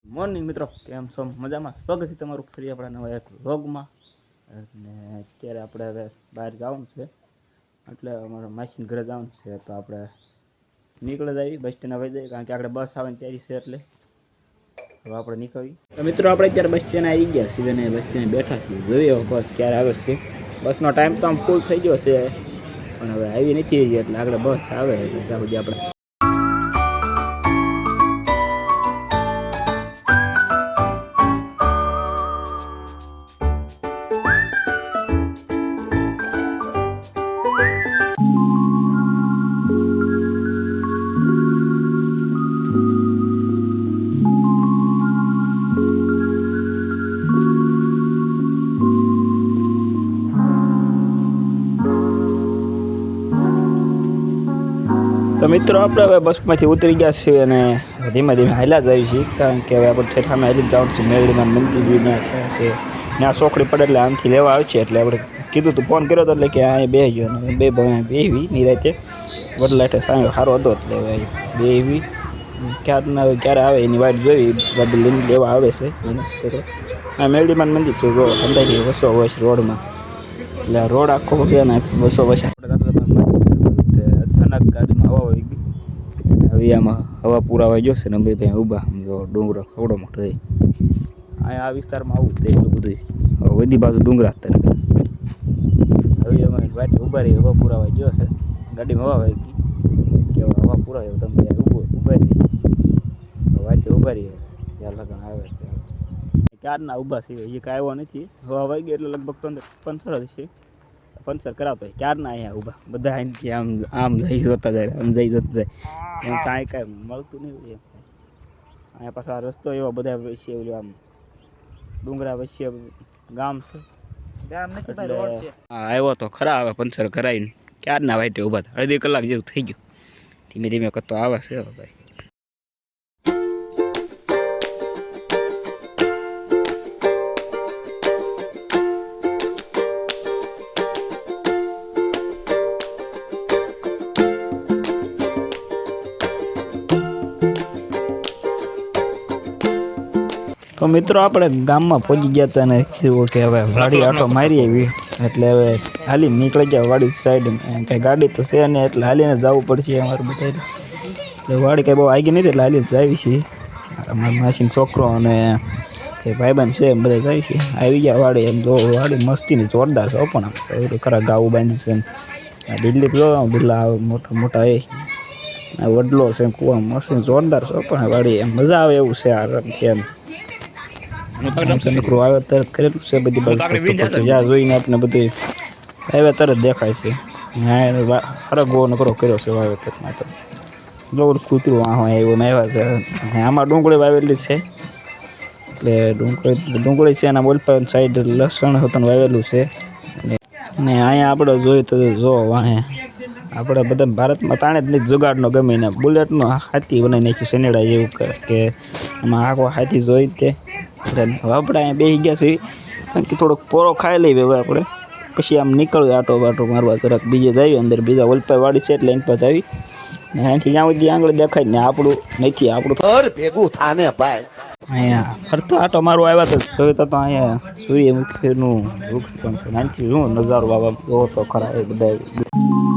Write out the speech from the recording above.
Morning મિત્રો, કેમ છો? મજામાં? સ્વાગત છે તમારું ફરી આપણા નવા એક વ્લોગમાં. અને અત્યારે આપણે હવે બહાર જવાનું છે, એટલે અમારા માસીને ઘરે જવાનું છે. તો આપણે નીકળી જઈએ, બસ સ્ટેન્ડ આવી જઈએ, કારણ કે આપણે બસ આવે ને તૈયારી છે, એટલે હવે આપણે નીકળીએ. તો મિત્રો, આપણે અત્યારે બસ સ્ટેન્ડ આવી ગયા છીએ અને બસ સ્ટેન્ડ બેઠા છીએ. જોઈએ બસ ક્યારે આવે છે. બસનો ટાઈમ તો આમ ફૂલ થઈ ગયો છે, પણ હવે આવી નથી રહી, એટલે આગળ બસ આવે એટલે ત્યાં સુધી આપણે તો મિત્રો, આપણે હવે બસમાંથી ઉતરી ગયા છીએ અને ધીમે ધીમે હાલ્યા જઈએ છીએ, કારણ કે હવે આપણે ઠેઠામાં હાલી જવાનું છે મેળીમાં મંદિરને, કે ત્યાં ચોકડી પડે એટલે આમથી લેવા આવે છે. એટલે આપણે કીધું તું, ફોન કર્યો હતો, એટલે કે અહીં બેસી ગયો અને બે બેવી નિરાતે વડલાઠે સારો હતો, એટલે હવે બેવી ક્યારે આવે એની વાટ જોઈ. ગાડી લઈને લેવા આવે છે. આ મેળીમાં મંદિર છે, જો અંદાજી વસો વસ રોડમાં, એટલે રોડ આખો છે ને વસો વસ. અચાનક ગાડીમાં હવા વહી ગઈ, હવે આમાં હવા પુરાવા જોશે ને બે ભાઈ ઊભા. જો ડુંગરો ખવડો મોટો છે અહીંયા, આ વિસ્તારમાં આવું તે એટલું બધું. હવે બધી બાજુ ડુંગરા હતા, હવે અમે વાટ ઊભા રહી. હવા પુરાવા ગયો છે, ગાડીમાં હવા વહી ગઈ કે હવા પુરાવે તમે ઊભા રહી વાટે ઊભા રહી. ત્યાં લગન આવે ક્યારના ઊભા છે, એ કાંઈ આવ્યો નથી. હવા વહી ગઈ એટલે લગભગ તો પંચર જ છે, પંચર કરાવતો હોય. ક્યારના અહીંયા ઊભા બધા અહીંથી આમ જઈ જોતા જાય, આમ જઈ જતા જાય, એમ કાંઈ કાંઈ મળતું નહીં હોય. અહીંયા પાછા આ રસ્તો એવો બધા વચ્ચે ઓલું આમ ડુંગરા વચ્ચે ગામ છે. હા, આવ્યો તો ખરા. હવે પંચર કરાવીને ક્યારના વાઈટે ઊભા હતા. અડધી કલાક જેવું થઈ ગયું. ધીમે ધીમે કરતો આવે છે ભાઈ. તો મિત્રો, આપણે ગામમાં પહોંચી ગયા હતા અને કીધું કે હવે વાડી આટો મારી આવી, એટલે હવે હાલીને નીકળી ગયા વાડી સાઈડ. કંઈ ગાડી તો છે ને, એટલે હાલીને જવું પડશે અમારે બધા. એટલે વાડી કંઈ બહુ આગી નથી, એટલે હાલીને જ આવી છીએ. અમારા માસીનો છોકરો અને એ ભાઈબંધ છે, એમ બધા જાય છે. આવી ગયા વાડી. એમ જો વાડી મસ્તીની જોરદાર છે, પણ ખરા ગાવું બાંધી છે. દિલ્હી જો બિલ્લા મોટા મોટા એ વડલો છે, કુવા મસ્તી જોરદાર છે, પણ વાડી એમ મજા આવે એવું છે. આરામથી એમ નકરું આવે તરત કરેલું છે બધી બાજુ. જ્યાં જોઈને આપણે બધું આવે તરત દેખાય છે. હા, હરગવો નકરો કર્યો છે વાવેતરમાં. તો બહુ કૂતરું એવું આવ્યા છે. આમાં ડુંગળી વાવેલી છે, એટલે ડુંગળી છે. એના બોલપા સાઈડ લસણ હતું વાવેલું છે. અને અહીંયા આપણે જોઈએ તો જો વાહે આપણે બધા ભારતમાં તાણે જ નહીં જુગાડનો ગમે ને બુલેટનો હાથી બનાવી નાખ્યું શનેડા જેવું, કે એમાં આખો હાથી જોઈ તે. હવે આપણે અહીંયા બેસી ગયા છીએ, કારણ કે થોડોક પોરો ખાઈ લઈએ હવે આપણે, પછી આમ નીકળ્યું આટો બાટો મારવા જરાક. બીજે જઈએ અંદર, બીજા ઓલપાઈ વાડી છે, એટલે એની પાસે આવી ને અહીંથી જ્યાં સુધી આંગળી દેખાય ને આપણું નથી, આપણું ભેગું થાને ભાઈ. અહીંયા ફરતો આટો મારવા આવ્યા તો જોયું તો અહીંયા સૂર્યમુખીનું વૃક્ષ પણ છે. અહીંથી શું નજારો આવા જોવો તો ખરા એ બધા.